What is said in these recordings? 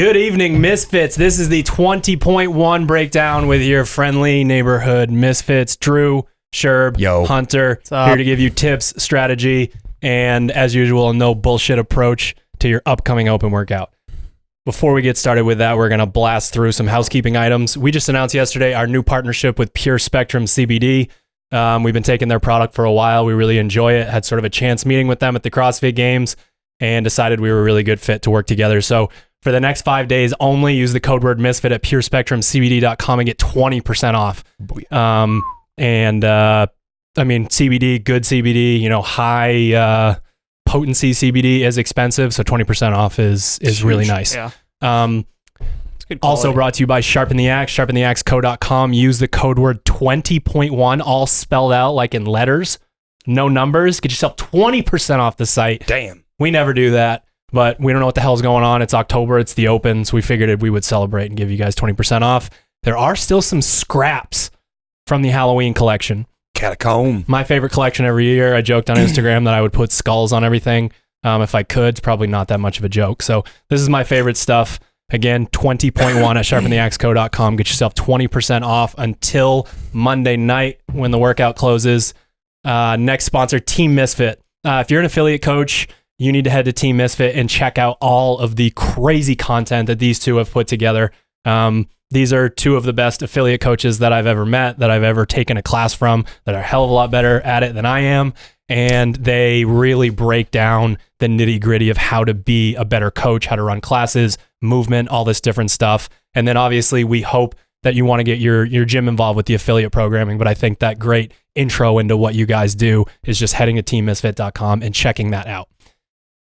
Good evening, Misfits. This is the 20.1 breakdown with your friendly neighborhood Misfits. Drew, Sherb, Hunter, here to give you tips, strategy, and as usual, a no bullshit approach to your upcoming open workout. Before we get started with that, we're going to blast through some housekeeping items. We just announced yesterday our new partnership with Pure Spectrum CBD. We've been taking their product for a while. We really enjoy it. Had sort of a chance meeting with them at the CrossFit Games and decided we were a really good fit to work together. So for the next 5 days only, use the code word Misfit at purespectrumcbd.com and get 20% off. CBD, good CBD, high potency CBD is expensive, so 20% off is really nice. Yeah. Also brought to you by Sharpen the Axe, sharpentheaxeco.com. Use the code word 20.1, all spelled out like in letters, no numbers. Get yourself 20% off the site. Damn. We never do that, but we don't know what the hell's going on. It's October, it's the open, so we figured we would celebrate and give you guys 20% off. There are still some scraps from the Halloween collection. Catacomb. My favorite collection every year. I joked on Instagram that I would put skulls on everything if I could. It's probably not that much of a joke. So this is my favorite stuff. Again, 20.1 at sharpentheaxeco.com. Get yourself 20% off until Monday night when the workout closes. Next sponsor, Team Misfit. If you're an affiliate coach, you need to head to Team Misfit and check out all of the crazy content that these two have put together. These are two of the best affiliate coaches that I've ever met, that I've ever taken a class from, that are a hell of a lot better at it than I am. And they really break down the nitty gritty of how to be a better coach, how to run classes, movement, all this different stuff. And then obviously we hope that you want to get your gym involved with the affiliate programming. But I think that great intro into what you guys do is just heading to teammisfit.com and checking that out.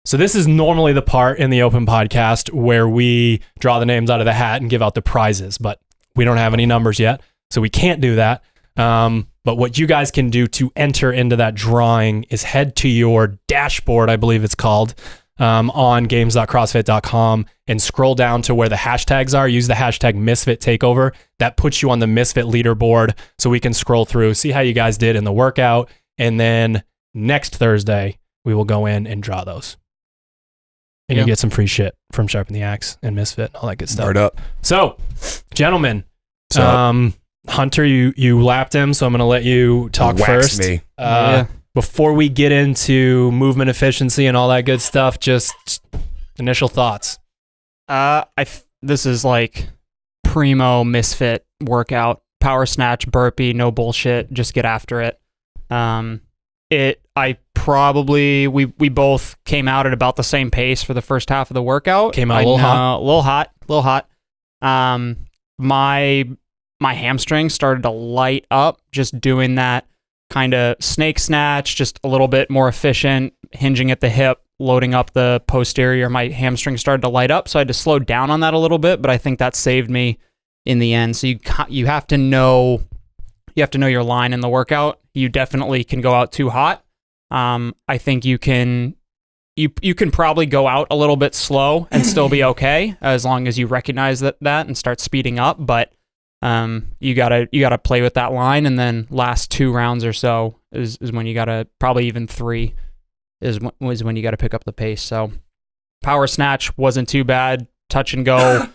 So this is normally the part in the open podcast where we draw the names out of the hat and give out the prizes, but we don't have any numbers yet, so we can't do that. But what you guys can do to enter into that drawing is head to your dashboard, I believe it's called, on games.crossfit.com and scroll down to where the hashtags are. Use the hashtag Misfit Takeover. That puts you on the Misfit leaderboard so we can scroll through, see how you guys did in the workout, and then next Thursday, we will go in and draw those. And you get some free shit from Sharpen the Axe and Misfit and all that good stuff. Word up. So, gentlemen, Hunter, you lapped him, so I'm going to let you talk first. Me. Before we get into movement efficiency and all that good stuff, just initial thoughts. This is like primo Misfit workout. Power snatch, burpee, no bullshit. Just get after it. We both came out at about the same pace for the first half of the workout. Came out a little hot. My hamstring started to light up just doing that kind of snake snatch, just a little bit more efficient, hinging at the hip, loading up the posterior. My hamstring started to light up, so I had to slow down on that a little bit, but I think that saved me in the end. So you have to know your line in the workout. You definitely can go out too hot. I think you can probably go out a little bit slow and still be okay as long as you recognize that and start speeding up. But you gotta play with that line, and then last 2 rounds or so is when you gotta, probably even 3 is when you gotta pick up the pace. So power snatch wasn't too bad. Touch and go.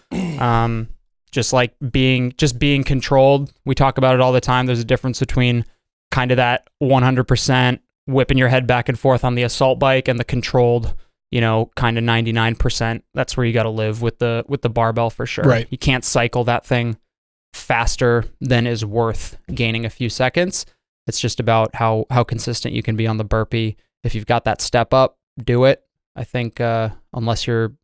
Just being controlled. We talk about it all the time. There's a difference between kind of that 100% whipping your head back and forth on the assault bike and the controlled, kind of 99%. That's where you got to live with the barbell for sure. Right. You can't cycle that thing faster than is worth gaining a few seconds. It's just about how consistent you can be on the burpee. If you've got that step up, do it. I think unless you're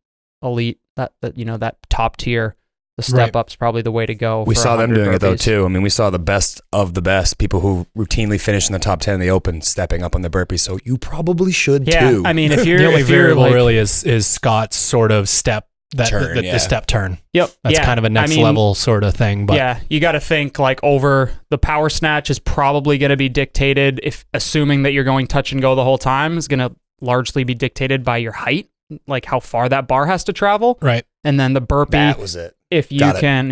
elite, that top tier, the step up's probably the way to go. We saw them doing burpees. it though too. I mean, we saw the best of the best, people who routinely finish in the top 10 in the open, stepping up on the burpees. So you probably should too. I mean, if you're the only variable like, really is Scott's sort of step turn, the step turn. Yep, that's kind of a next level sort of thing. But yeah, you got to think like over the power snatch is probably going to be dictated, if assuming that you're going touch and go the whole time, is going to largely be dictated by your height, like how far that bar has to travel. Right. And then the burpee. That was it. If you can,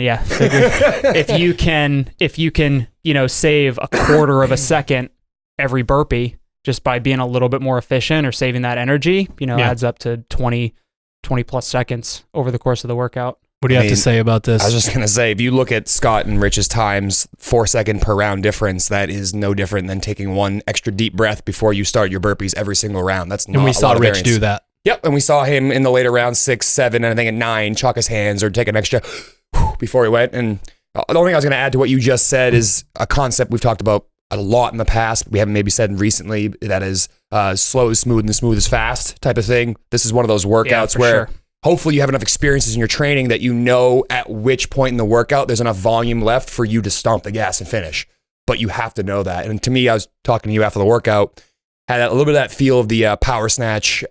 if you can, save a quarter of a second every burpee just by being a little bit more efficient or saving that energy, adds up to 20, 20 plus seconds over the course of the workout. What do you have to say about this? I was just going to say, if you look at Scott and Rich's times, 4 second per round difference, that is no different than taking one extra deep breath before you start your burpees every single round. That's not and we a saw lot of Rich variance. do that. Yep, and we saw him in the later rounds, 6, 7, and I think at 9, chalk his hands or take an extra before he went. And the only thing I was going to add to what you just said is a concept we've talked about a lot in the past. We haven't maybe said recently, that is slow is smooth and smooth is fast type of thing. This is one of those workouts where hopefully you have enough experiences in your training that you know at which point in the workout there's enough volume left for you to stomp the gas and finish. But you have to know that. And to me, I was talking to you after the workout, had a little bit of that feel of the power snatch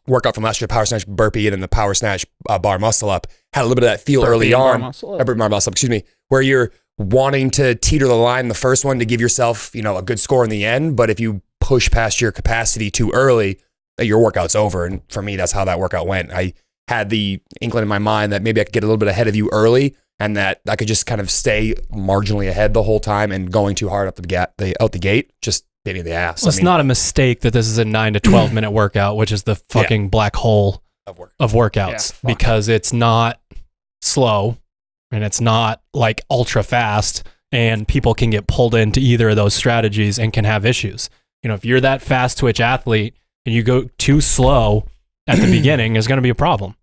workout from last year, power snatch burpee, and then the power snatch bar muscle up. Had a little bit of that feel early on. Bar muscle up, excuse me, where you're wanting to teeter the line the first one to give yourself, a good score in the end. But if you push past your capacity too early, your workout's over. And for me, that's how that workout went. I had the inkling in my mind that maybe I could get a little bit ahead of you early and that I could just kind of stay marginally ahead the whole time, and going too hard out the gate just bit me in the ass. Well, it's not a mistake that this is a 9 to 12 minute workout, which is the fucking black hole of workouts, because it's not slow and it's not like ultra fast, and people can get pulled into either of those strategies and can have issues. If you're that fast twitch athlete and you go too slow at the beginning, there's going to be a problem.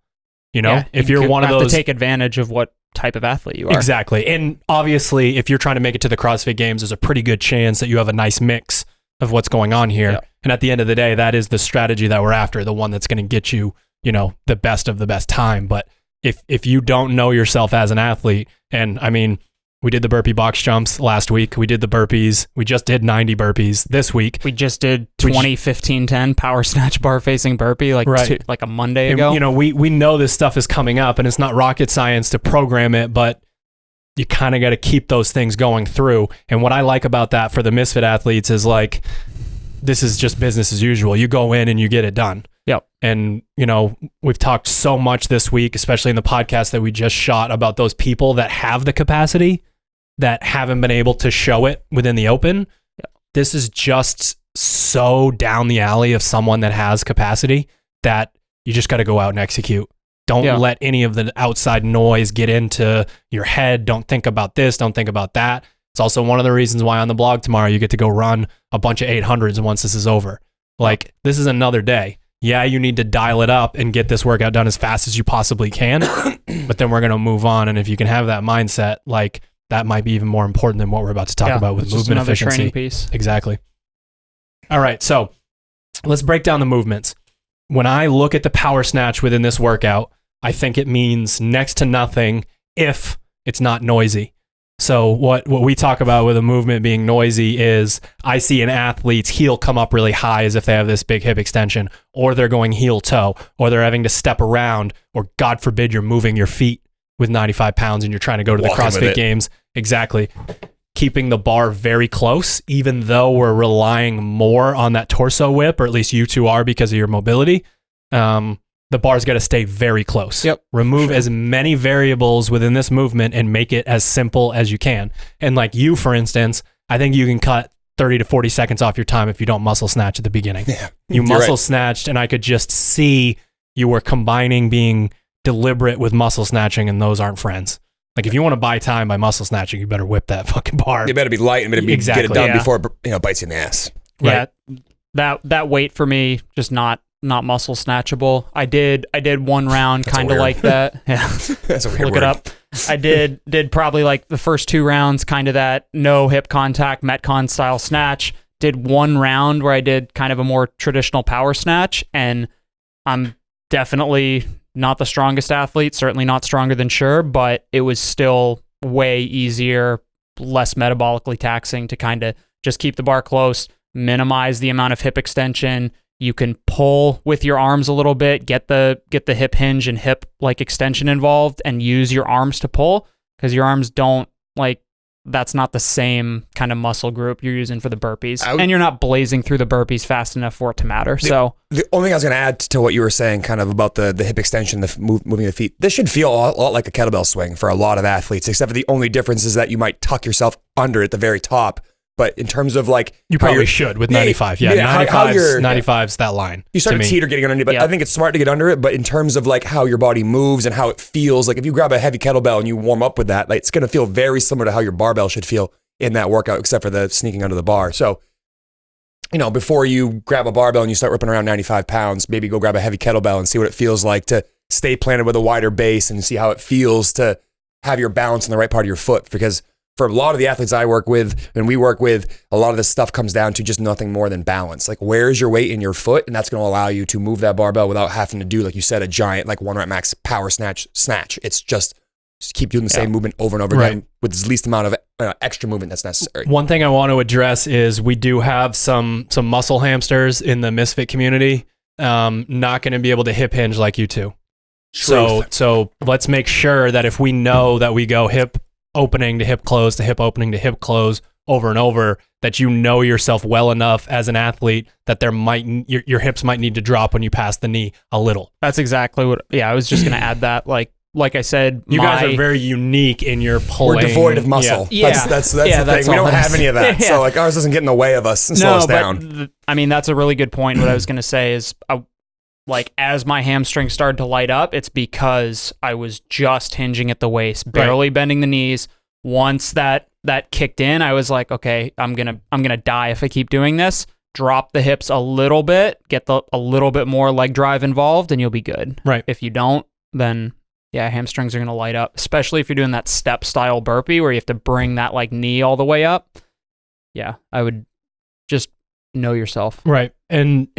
If you're one of those, have to take advantage of what type of athlete you are. Exactly. And obviously, if you're trying to make it to the CrossFit Games, there's a pretty good chance that you have a nice mix of what's going on here. Yep. And at the end of the day, that is the strategy that we're after, the one that's going to get you, the best of the best time. But if you don't know yourself as an athlete, and I mean, we did the burpee box jumps last week. We did the burpees. We just did 90 burpees this week. We just did 20, 15, 10 power snatch bar facing burpee like a Monday ago. And, we know this stuff is coming up, and it's not rocket science to program it, but you kind of got to keep those things going through. And what I like about that for the Misfit athletes is like, this is just business as usual. You go in and you get it done. Yep. And, we've talked so much this week, especially in the podcast that we just shot, about those people that have the capacity that haven't been able to show it within the open. Yep. This is just so down the alley of someone that has capacity that you just got to go out and execute. Don't let any of the outside noise get into your head. Don't think about this. Don't think about that. It's also one of the reasons why on the blog tomorrow, you get to go run a bunch of 800s once this is over. Like, this is another day. Yeah, you need to dial it up and get this workout done as fast as you possibly can, but then we're going to move on. And if you can have that mindset, like, that might be even more important than what we're about to talk about with movement efficiency. Training piece. Exactly. All right, so let's break down the movements. When I look at the power snatch within this workout, I think it means next to nothing if it's not noisy. So what we talk about with a movement being noisy is I see an athlete's heel come up really high as if they have this big hip extension, or they're going heel toe, or they're having to step around, or God forbid you're moving your feet with 95 pounds and you're trying to go to the CrossFit Games. Exactly. Keeping the bar very close, even though we're relying more on that torso whip, or at least you two are because of your mobility. The bar's got to stay very close. Yep. Remove as many variables within this movement and make it as simple as you can. And like you, for instance, I think you can cut 30 to 40 seconds off your time if you don't muscle snatch at the beginning. Yeah, you muscle snatched, and I could just see you were combining being deliberate with muscle snatching, and those aren't friends. Like, if you want to buy time by muscle snatching, you better whip that fucking bar. You better be light and get it done before it bites you in the ass. Right. Yeah, that weight for me, just not muscle snatchable. I did one round kind of like that. Yeah. That's a weird Look word. it up. I did probably like the first 2 rounds, kind of that no hip contact, Metcon style snatch. Did 1 round where I did kind of a more traditional power snatch, and I'm definitely not the strongest athlete, certainly not stronger than Sure, but it was still way easier, less metabolically taxing to kind of just keep the bar close, minimize the amount of hip extension. You can pull with your arms a little bit, get the hip hinge and hip like extension involved, and use your arms to pull, because your arms don't that's not the same kind of muscle group you're using for the burpees, and you're not blazing through the burpees fast enough for it to matter. So the only thing I was going to add to what you were saying, kind of about the hip extension, moving the feet, this should feel a lot like a kettlebell swing for a lot of athletes, except for the only difference is that you might tuck yourself under at the very top. but in terms of like you probably should with 95. Yeah, 95's that line. You start to teeter getting underneath, but I think it's smart to get under it. But in terms of like how your body moves and how it feels, like if you grab a heavy kettlebell and you warm up with that, like it's going to feel very similar to how your barbell should feel in that workout, except for the sneaking under the bar. So, you know, before you grab a barbell and you start ripping around 95 pounds, maybe go grab a heavy kettlebell and see what it feels like to stay planted with a wider base and see how it feels to have your balance in the right part of your foot. Because for a lot of the athletes I work with and we work with, a lot of this stuff comes down to just nothing more than balance. Like, where is your weight in your foot? And that's going to allow you to move that barbell without having to do, like you said, a giant, like 1 rep max power snatch. It's just keep doing the same movement over and over again with the least amount of extra movement that's necessary. One thing I want to address is we do have some muscle hamsters in the Misfit community. Not going to be able to hip hinge like you two. So let's make sure that if we know that we go hip opening to hip close to hip opening to hip close over and over, that you know yourself well enough as an athlete that your hips might need to drop when you pass the knee a little. That's exactly what. Yeah, I was just going to add that. Like I said, you guys are very unique in your pulling. We're devoid of muscle. Yeah. That's the thing. We don't have any of that. So like ours doesn't get in the way of us and slow us down. I mean, that's a really good point. What I was going to say is, like, as my hamstring started to light up, it's because I was just hinging at the waist, barely bending the knees. Once that kicked in, I was like, okay, I'm gonna die if I keep doing this. Drop the hips a little bit, get a little bit more leg drive involved, and you'll be good. Right. If you don't, then hamstrings are gonna light up, especially if you're doing that step style burpee where you have to bring that like knee all the way up. Yeah, I would just know yourself. Right. And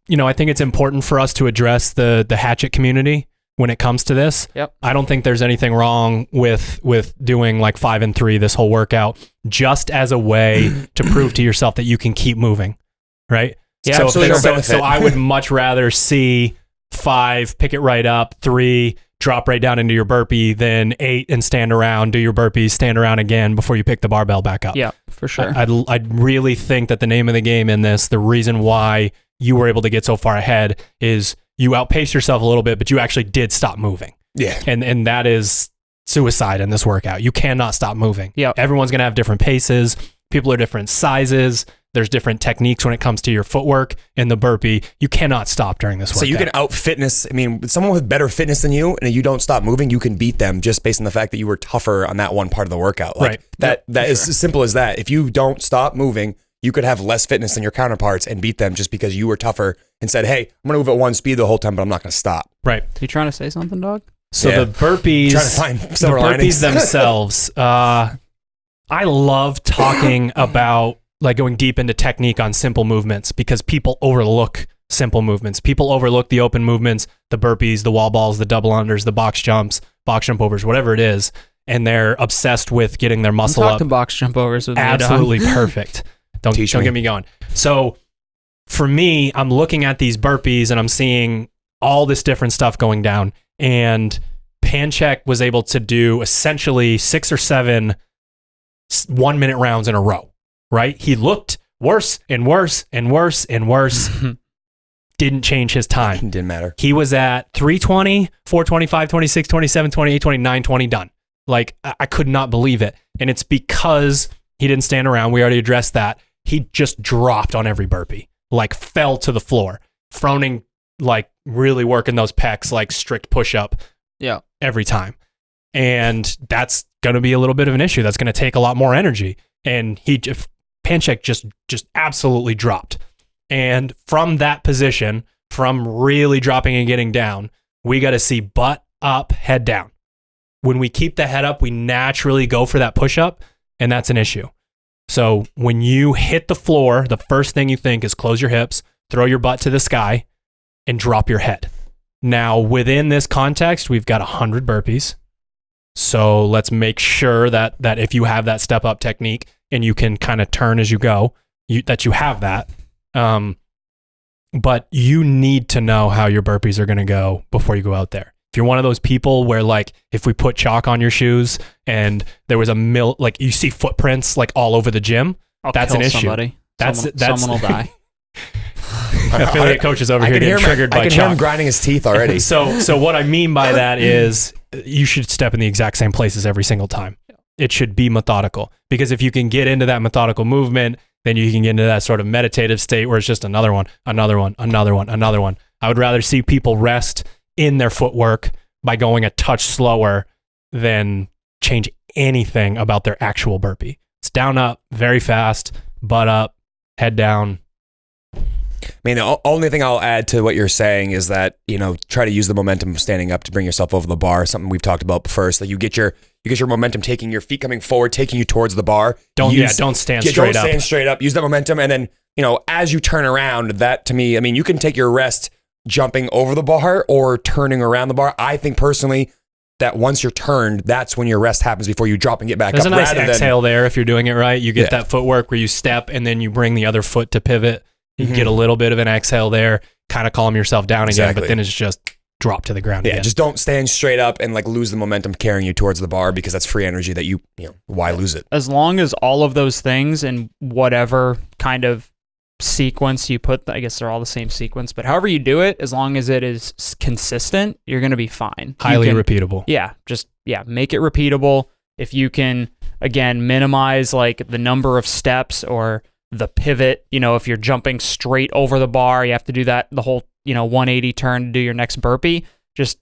you know, I think it's important for us to address the hatchet community when it comes to this. Yep. I don't think there's anything wrong with doing like 5 and 3 this whole workout, just as a way to prove to yourself that you can keep moving. Right. Yeah. So I would much rather see 5, pick it right up, 3, drop right down into your burpee, then 8 and stand around, do your burpees, stand around again before you pick the barbell back up. Yeah, for sure. I'd really think that the name of the game in this, the reason why you were able to get so far ahead, is you outpaced yourself a little bit, but you actually did stop moving. Yeah. And that is suicide in this workout. You cannot stop moving. Yeah. Everyone's going to have different paces. People are different sizes. There's different techniques when it comes to your footwork and the burpee. You cannot stop during this workout. So you can out fitness. I mean, someone with better fitness than you, and you don't stop moving, you can beat them just based on the fact that you were tougher on that one part of the workout. Like, right. That is as simple as that. If you don't stop moving, you could have less fitness than your counterparts and beat them just because you were tougher and said, hey, I'm going to move at one speed the whole time, but I'm not going to stop. Right. You trying to say something, dog? So the burpees, trying to find burpees themselves, I love talking about like going deep into technique on simple movements because people overlook simple movements. People overlook the open movements, the burpees, the wall balls, the double unders, the box jumps, box jump overs, whatever it is. And they're obsessed with getting their muscle up. Talk to box jump overs with absolutely perfect. Don't get me going. So for me, I'm looking at these burpees and I'm seeing all this different stuff going down. And Panchek was able to do essentially 6 or 7 1-minute rounds in a row. Right? He looked worse and worse and worse and worse. Didn't change his time. Didn't matter. He was at 320, 425, 26, 27, 28, 29, 20 done. Like, I could not believe it. And it's because he didn't stand around. We already addressed that. He just dropped on every burpee, like fell to the floor. Froning, like really working those pecs, like strict push up. Yeah. Every time. And that's going to be a little bit of an issue. That's going to take a lot more energy. And Panchek just absolutely dropped. And from that position, from really dropping and getting down, we got to see butt up, head down. When we keep the head up, we naturally go for that push up, and that's an issue. So when you hit the floor, the first thing you think is close your hips, throw your butt to the sky, and drop your head. Now, within this context, we've got 100 burpees. So let's make sure that if you have that step up technique and you can kind of turn as you go, that you have that. But you need to know how your burpees are going to go before you go out there. If you're one of those people where, like, if we put chalk on your shoes and there was like you see footprints like all over the gym, that's an issue. Somebody. Someone will die. Affiliate coaches over here getting triggered by chalk. I can hear him grinding his teeth already. So what I mean by that is you should step in the exact same places every single time. it should be methodical, because if you can get into that methodical movement, then you can get into that sort of meditative state where it's just another one, another one, another one, another one. I would rather see people rest in their footwork by going a touch slower than change anything about their actual burpee. It's down, up, very fast, butt up, head down. I mean, the only thing I'll add to what you're saying is that, try to use the momentum standing up to bring yourself over the bar. Something we've talked about first. Like you get your momentum, taking your feet coming forward, taking you towards the bar. Don't stand straight up. Don't stand straight up. Use that momentum. And then, as you turn around, that to me, I mean, you can take your rest jumping over the bar or turning around the bar. I think personally that once you're turned, that's when your rest happens before you drop and get back There's up. There's a nice exhale there if you're doing it right. You get that footwork where you step and then you bring the other foot to pivot. You get a little bit of an exhale there, kind of calm yourself down again, but then it's just drop to the ground again. Just don't stand straight up and like lose the momentum carrying you towards the bar, because that's free energy that why lose it? As long as all of those things in whatever kind of sequence you put, I guess they're all the same sequence, but however you do it, as long as it is consistent, you're going to be fine. Highly repeatable. Yeah, make it repeatable. If you can, again, minimize like the number of steps or the pivot, if you're jumping straight over the bar, you have to do that the whole, 180 turn to do your next burpee. Just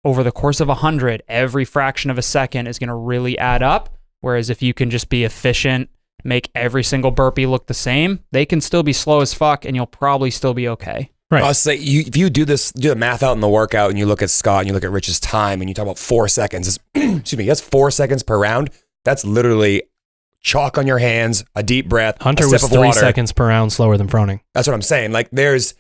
over the course of 100, every fraction of a second is going to really add up. Whereas if you can just be efficient, make every single burpee look the same, they can still be slow as fuck and you'll probably still be okay. Right. I'll say if you do the math out in the workout and you look at Scott and you look at Rich's time and you talk about 4 seconds, that's 4 seconds per round. That's literally chalk on your hands, a deep breath. Hunter was 3 seconds per round slower than Froning. That's what I'm saying. Like there's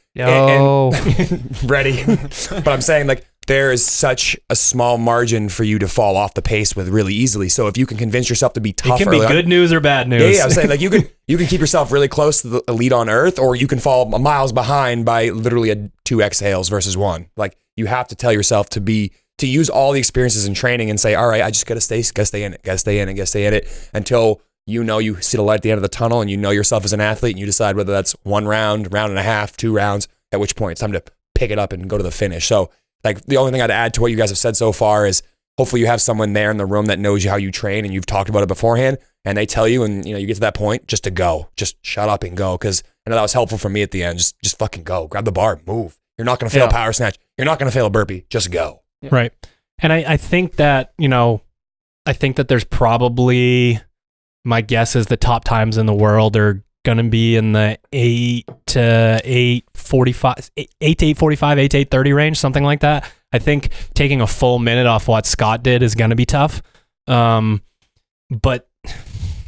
ready, but I'm saying like there is such a small margin for you to fall off the pace with really easily. So if you can convince yourself to be tough, it can be good news or bad news. Yeah, I'm saying like you can keep yourself really close to the elite on earth, or you can fall miles behind by literally 2 exhales versus 1. Like you have to tell yourself to use all the experiences in training and say, all right, I just gotta stay in it until you see the light at the end of the tunnel and you know yourself as an athlete and you decide whether that's 1 round, round and a half, 2 rounds, at which point it's time to pick it up and go to the finish. So like the only thing I'd add to what you guys have said so far is hopefully you have someone there in the room that knows how you train and you've talked about it beforehand and they tell you and you get to that point just to go, just shut up and go. Cause I know that was helpful for me at the end. Just fucking go, grab the bar, move. You're not going to fail a power snatch. You're not going to fail a burpee. Just go. Yeah. Right. And I think that, there's probably, my guess is the top times in the world are going to be in the 8 to 8:45, 8 to 8:45, 8 to 8:30 range, something like that. I think taking a full minute off what Scott did is going to be tough. But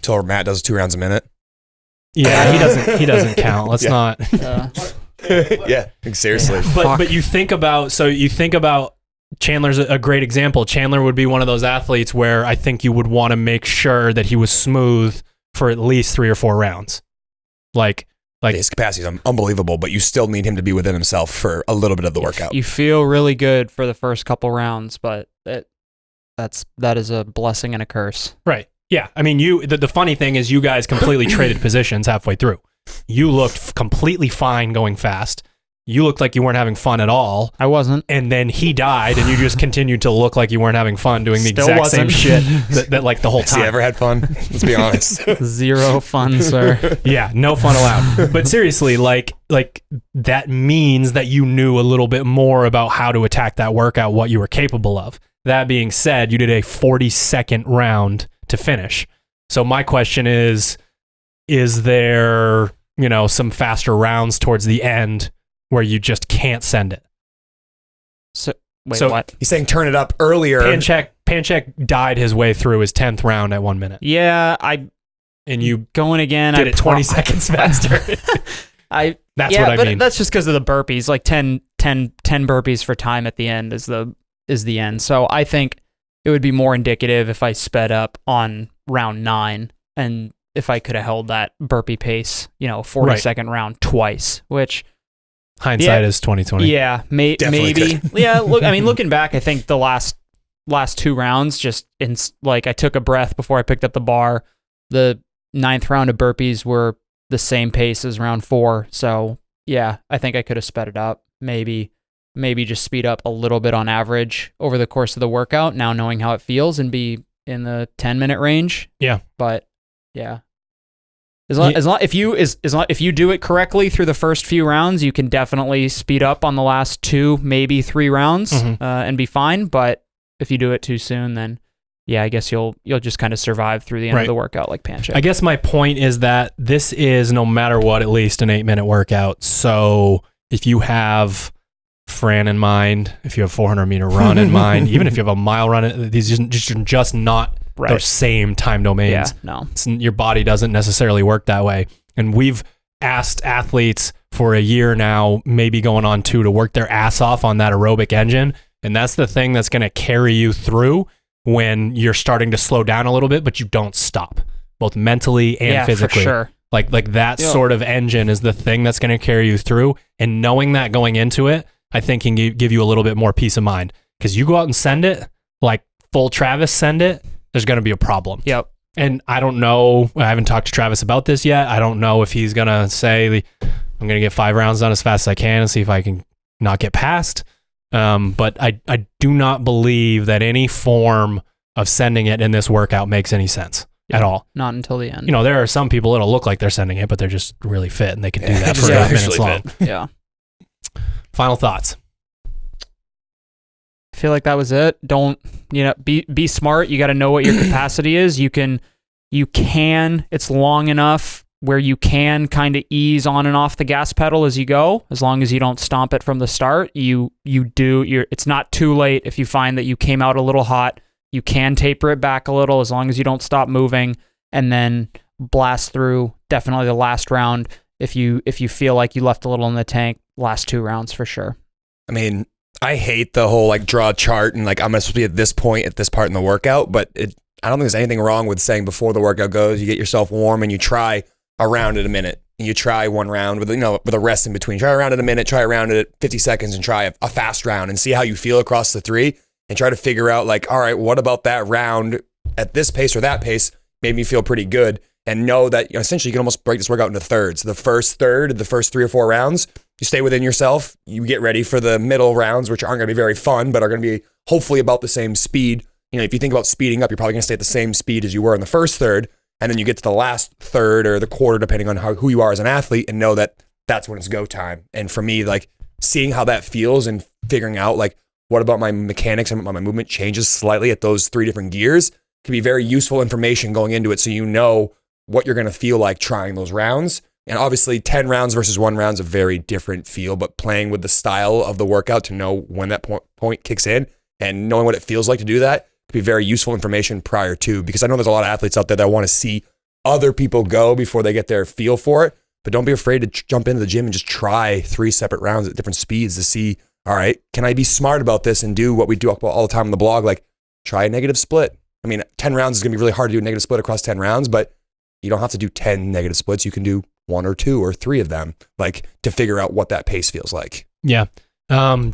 till Matt does 2 rounds a minute. Yeah, he doesn't count. Let's not. Yeah, seriously. But you think about Chandler's a great example. Chandler would be one of those athletes where I think you would want to make sure that he was smooth for at least 3 or 4 rounds. Like his capacity is unbelievable, but you still need him to be within himself for a little bit of the workout. You feel really good for the first couple rounds, but that is a blessing and a curse. Right. Yeah. I mean, the funny thing is you guys completely traded positions halfway through. You looked completely fine going fast. You looked like you weren't having fun at all. I wasn't. And then he died, and you just continued to look like you weren't having fun doing the exact same shit that like the whole time. Has he ever had fun? Let's be honest. 0 fun, sir. Yeah, no fun allowed. But seriously, like that means that you knew a little bit more about how to attack that workout, what you were capable of. That being said, you did a 40-second round to finish. So my question is there, some faster rounds towards the end where you just can't send it? So what? He's saying turn it up earlier. Panchak died his way through his 10th round at 1 minute. Yeah, and you going again. Did it 20 seconds faster. That's what I mean. That's just because of the burpees. Like 10 burpees for time at the end is the end. So I think it would be more indicative if I sped up on round 9 and if I could have held that burpee pace, 40-second round twice, which hindsight is 2020. Yeah, maybe. Yeah, looking back, I think the last 2 rounds, I took a breath before I picked up the bar. The 9th round of burpees were the same pace as round 4. So yeah, I think I could have sped it up. Maybe just speed up a little bit on average over the course of the workout. Now knowing how it feels and be in the 10-minute range. Yeah. But yeah. If you do it correctly through the first few rounds, you can definitely speed up on the last 2, maybe 3 rounds and be fine. But if you do it too soon, then yeah, I guess you'll just kind of survive through the end of the workout like Panchik. I guess my point is that this is, no matter what, at least an 8-minute workout. So if you have Fran in mind, if you have 400-meter run in mind, even if you have a mile run, these are just not those same time domains. Yeah, no. Your body doesn't necessarily work that way. And we've asked athletes for a year now, maybe going on 2, to work their ass off on that aerobic engine. And that's the thing that's going to carry you through when you're starting to slow down a little bit, but you don't stop, both mentally and physically. For sure. Like that sort of engine is the thing that's going to carry you through. And knowing that going into it, I think can give you a little bit more peace of mind. Because you go out and send it, like full Travis send it, there's going to be a problem. Yep. And I don't know, I haven't talked to Travis about this yet. I don't know if he's going to say, I'm going to get 5 rounds done as fast as I can and see if I can not get past. But I do not believe that any form of sending it in this workout makes any sense at all. Not until the end. You know, there are some people that'll look like they're sending it, but they're just really fit and they can do that for 8 minutes long. Yeah. Final thoughts. I feel like that was it. Don't, be smart. You got to know what your capacity is. You can, it's long enough where you can kind of ease on and off the gas pedal as you go, as long as you don't stomp it from the start. It's not too late if you find that you came out a little hot. You can taper it back a little as long as you don't stop moving, and then blast through definitely the last round. If you feel like you left a little in the tank, last 2 rounds for sure. I mean, I hate the whole draw a chart and I'm supposed to be at this point at this part in the workout, but I don't think there's anything wrong with saying before the workout goes, you get yourself warm and you try a round at a minute. And you try 1 round with a rest in between. Try a round at a minute, try a round at 50 seconds, and try a fast round and see how you feel across the 3, and try to figure out all right, what about that round at this pace or that pace made me feel pretty good, and know that essentially you can almost break this workout into thirds. The first third, the first 3 or 4 rounds, you stay within yourself. You get ready for the middle rounds, which aren't going to be very fun, but are going to be hopefully about the same speed. If you think about speeding up, you're probably going to stay at the same speed as you were in the first third. And then you get to the last third or the quarter, depending on who you are as an athlete, and know that that's when it's go time. And for me, seeing how that feels and figuring out what about my mechanics and my movement changes slightly at those 3 different gears can be very useful information going into it, so you know what you're going to feel like trying those rounds. And obviously 10 rounds versus 1 round is a very different feel, but playing with the style of the workout to know when that point kicks in and knowing what it feels like to do that could be very useful information prior to, because I know there's a lot of athletes out there that want to see other people go before they get their feel for it. But don't be afraid to jump into the gym and just try 3 separate rounds at different speeds to see, all right, can I be smart about this and do what we do all the time on the blog, try a negative split. I mean, 10 rounds is going to be really hard to do a negative split across 10 rounds, but you don't have to do 10 negative splits. You can do 1 or 2 or 3 of them, to figure out what that pace feels like. Yeah.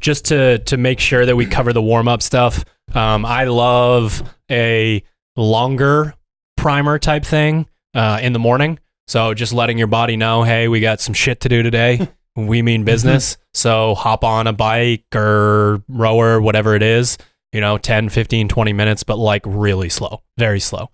Just to make sure that we cover the warm-up stuff, I love a longer primer type thing in the morning. So just letting your body know, hey, we got some shit to do today. We mean business. So hop on a bike or rower, whatever it is, 10, 15, 20 minutes, but really slow, very slow.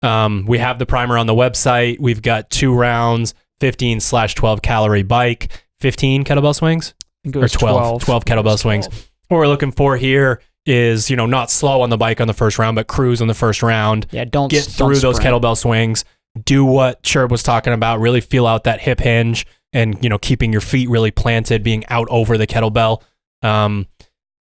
We have the primer on the website. We've got 2 rounds, 15/12 calorie bike, 15 kettlebell swings, or 12 kettlebell swings. What we're looking for here is, not slow on the bike on the first round, but cruise on the first round. Yeah, don't get through sprint. those kettlebell swings. Do what Sherb was talking about. Really feel out that hip hinge and, keeping your feet really planted, being out over the kettlebell. And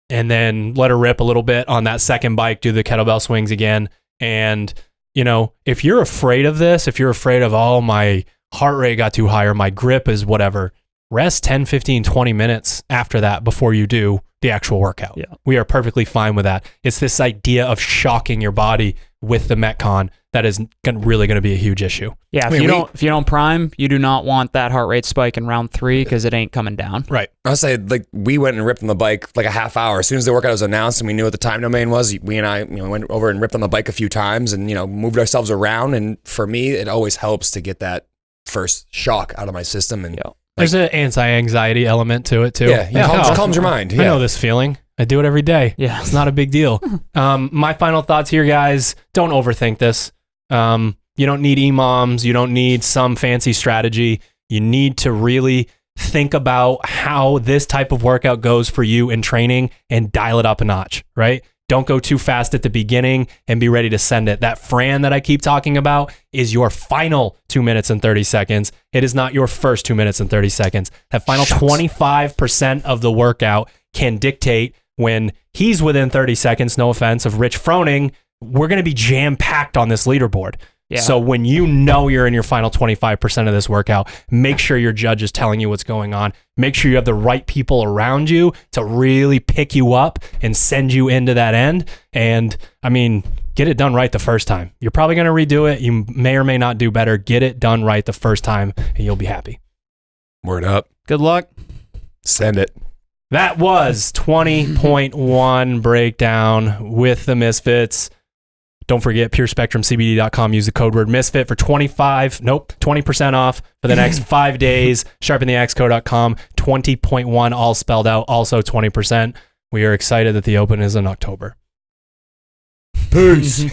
then let her rip a little bit on that second bike, do the kettlebell swings again. And, if you're afraid of this, if you're afraid of, oh, my heart rate got too high or my grip is whatever, rest 10, 15, 20 minutes after that before you do the actual workout. Yeah. We are perfectly fine with that. It's this idea of shocking your body with the Metcon that is really going to be a huge issue. Yeah, if you don't prime, you do not want that heart rate spike in round 3 because it ain't coming down. Right. I'll say, we went and ripped on the bike a half hour. As soon as the workout was announced and we knew what the time domain was, we and I went over and ripped on the bike a few times and moved ourselves around. And for me, it always helps to get that first shock out of my system. And there's an anti-anxiety element to it too. Yeah, calms your mind. Yeah. I know this feeling. I do it every day. Yeah. It's not a big deal. My final thoughts here, guys. Don't overthink this. You don't need EMOMs. You don't need some fancy strategy. You need to really think about how this type of workout goes for you in training and dial it up a notch, right? Don't go too fast at the beginning and be ready to send it. That Fran that I keep talking about is your final 2 minutes and 30 seconds. It is not your first 2 minutes and 30 seconds. That final 25% of the workout can dictate when he's within 30 seconds, no offense, of Rich Froning. We're going to be jam-packed on this leaderboard. Yeah. So when you know you're in your final 25% of this workout, make sure your judge is telling you what's going on. Make sure you have the right people around you to really pick you up and send you into that end. And I mean, get it done right the first time. You're probably going to redo it. You may or may not do better. Get it done right the first time and you'll be happy. Word up. Good luck. Send it. That was 20.1 breakdown with the Misfits. Don't forget PureSpectrumCBD.com. Use the code word Misfit for 20% off for the next 5 days. SharpenTheAxeCo.com. 20.1 all spelled out. Also 20%. We are excited that the Open is in October. Peace.